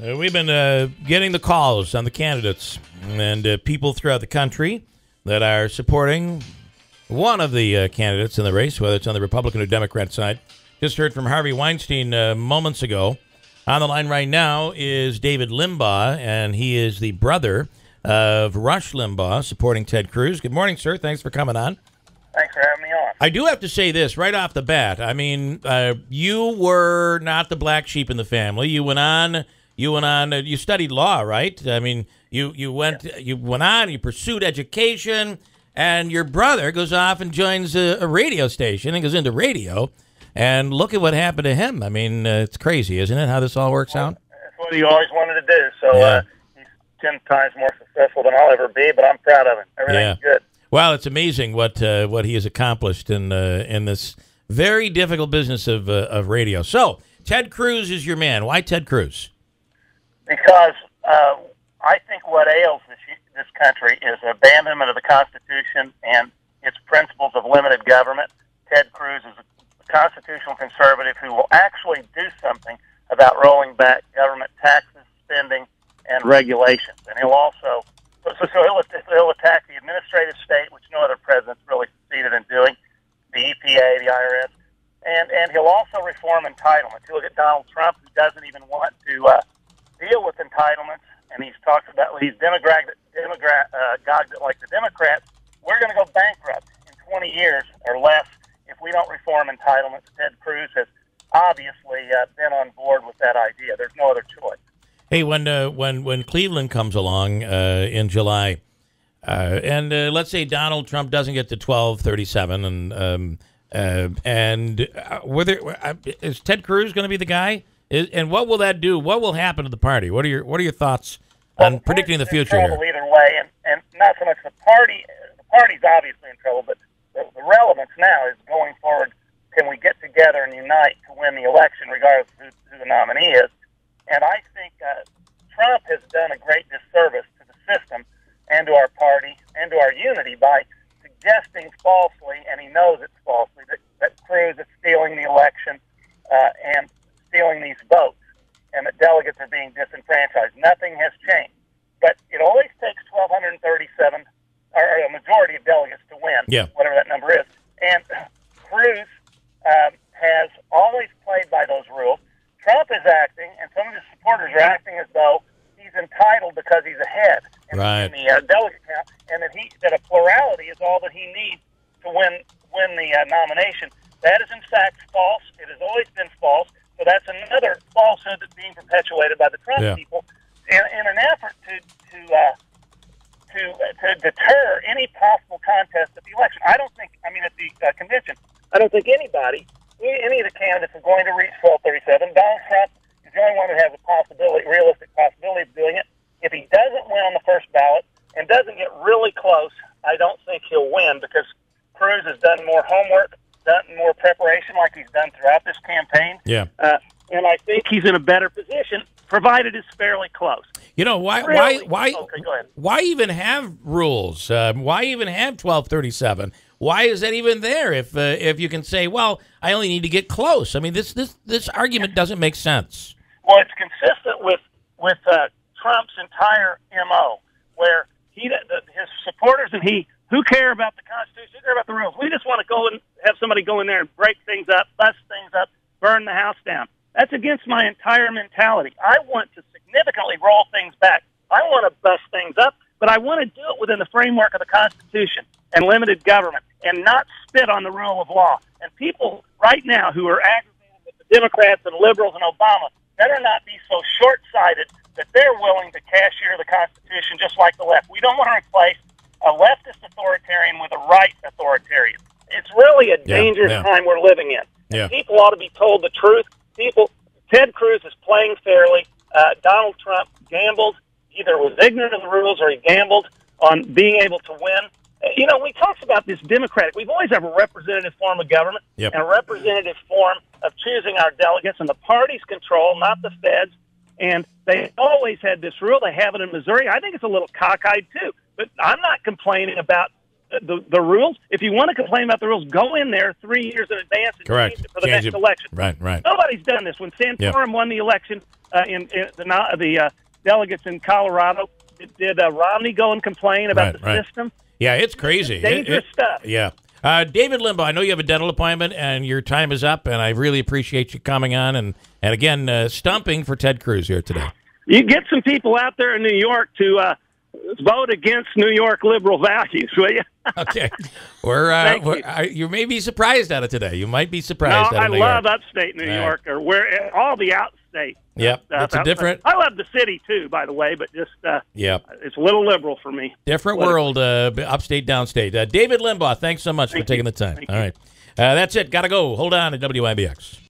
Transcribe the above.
We've been getting the calls on the candidates and people throughout the country that are supporting one of the candidates in the race, whether it's on the Republican or Democrat side. Just heard from Harvey Weinstein moments ago. On the line right now is David Limbaugh, and he is the brother of Rush Limbaugh, supporting Ted Cruz. Good morning, sir. Thanks for coming on. Thanks for having me on. I do have to say this right off the bat. I mean, you were not the black sheep in the family. You went on. You studied law, right? I mean, you went on. You pursued education, and your brother goes off and joins a radio station and goes into radio. And look at what happened to him. I mean, it's crazy, isn't it? How this all works out. That's what he always wanted to do. So he's 10 times more successful than I'll ever be. But I'm proud of him. Everything's good. Well, it's amazing what he has accomplished in this very difficult business of radio. So Ted Cruz is your man. Why Ted Cruz? Because I think what ails this country is abandonment of the Constitution and its principles of limited government. Ted Cruz is a constitutional conservative who will actually do something about rolling back government taxes, spending, and regulations. And he'll also he'll attack the administrative state, which no other president's really succeeded in doing, the EPA, the IRS, and he'll also reform entitlements. You look at Donald Trump, who doesn't even want to deal with entitlements, and he's talked about he's demagogued it like the Democrats. We're going to go bankrupt in 20 years or less if we don't reform entitlements. Ted Cruz has obviously been on board with that idea. There's no other choice. Hey, when Cleveland comes along in July, and let's say Donald Trump doesn't get to 1237, is Ted Cruz going to be the guy? And what will that do? What will happen to the party? What are your thoughts on predicting the future here? Either way, and not so much the party. The party's obviously in trouble, but the relevance now is going forward. Can we get together and unite to win the election, regardless of who the nominee is? And I think Trump has done a great disservice to the system and to our party and to our unity by suggesting falsely, and he knows it's falsely, that Cruz is stealing the election and stealing these votes, and that delegates are being disenfranchised. Nothing has changed. But it always takes 1,237, or a majority of delegates to win, whatever that number is. And Cruz has always played by those rules. Trump is acting, and some of his supporters are acting as though he's entitled because he's ahead in the delegate count, and that a plurality is all that he needs to win the nomination. That is, in fact, false. It has always been false. So that's another falsehood that's being perpetuated by the Trump people in an effort to deter any possible contest at the election. At the convention, I don't think any of the candidates are going to reach 1237. Donald Trump is the only one who has a realistic possibility of doing it. If he doesn't win on the first ballot and doesn't get really close, I don't think he'll win, because Cruz has done more homework, done more preparation like he's done throughout this campaign. And I think he's in a better position, provided it's fairly close. You know, why even have rules? Why even have 1237? Why is that even there if you can say, well, I only need to get close? I mean, this argument doesn't make sense. Well, it's consistent with Trump's entire MO, where his supporters and who care about the Constitution, who care about the rules. We just want to go and have somebody go in there and break things up, bust things up, burn the house down. That's against my entire mentality. I want to significantly roll things back. I want to bust things up, but I want to do it within the framework of the Constitution and limited government, and not spit on the rule of law. And people right now who are aggravated with the Democrats and liberals and Obama better not be so short-sighted that they're willing to cashier the Constitution just like the left. We don't want to replace a leftist authoritarian with a right authoritarian. It's really a dangerous time we're living in. People ought to be told the truth. Ted Cruz is playing fairly. Donald Trump gambled, either was ignorant of the rules or he gambled on being able to win. You know, we talk about this democratic. We've always had a representative form of government and a representative form of choosing our delegates, and the parties control, not the feds. And they always had this rule. They have it in Missouri. I think it's a little cockeyed, too. But I'm not complaining about the rules. If you want to complain about the rules, go in there 3 years in advance and change it for the next election. Right. Nobody's done this. When Santorum won the election, in the delegates in Colorado. Did Romney go and complain about the system? Yeah, it's crazy. Dangerous stuff. Yeah. David Limbaugh, I know you have a dental appointment and your time is up, and I really appreciate you coming on and again, stumping for Ted Cruz here today. You get some people out there in New York to vote against New York liberal values, will you? Okay. You may be surprised at it today. You might be surprised at it. I love upstate New York, or where all the outstate. Yep. It's a different. I love the city too, by the way, but just it's a little liberal for me. Different world, upstate, downstate. David Limbaugh, thanks so much for taking the time. All right. That's it. Got to go. Hold on at WIBX.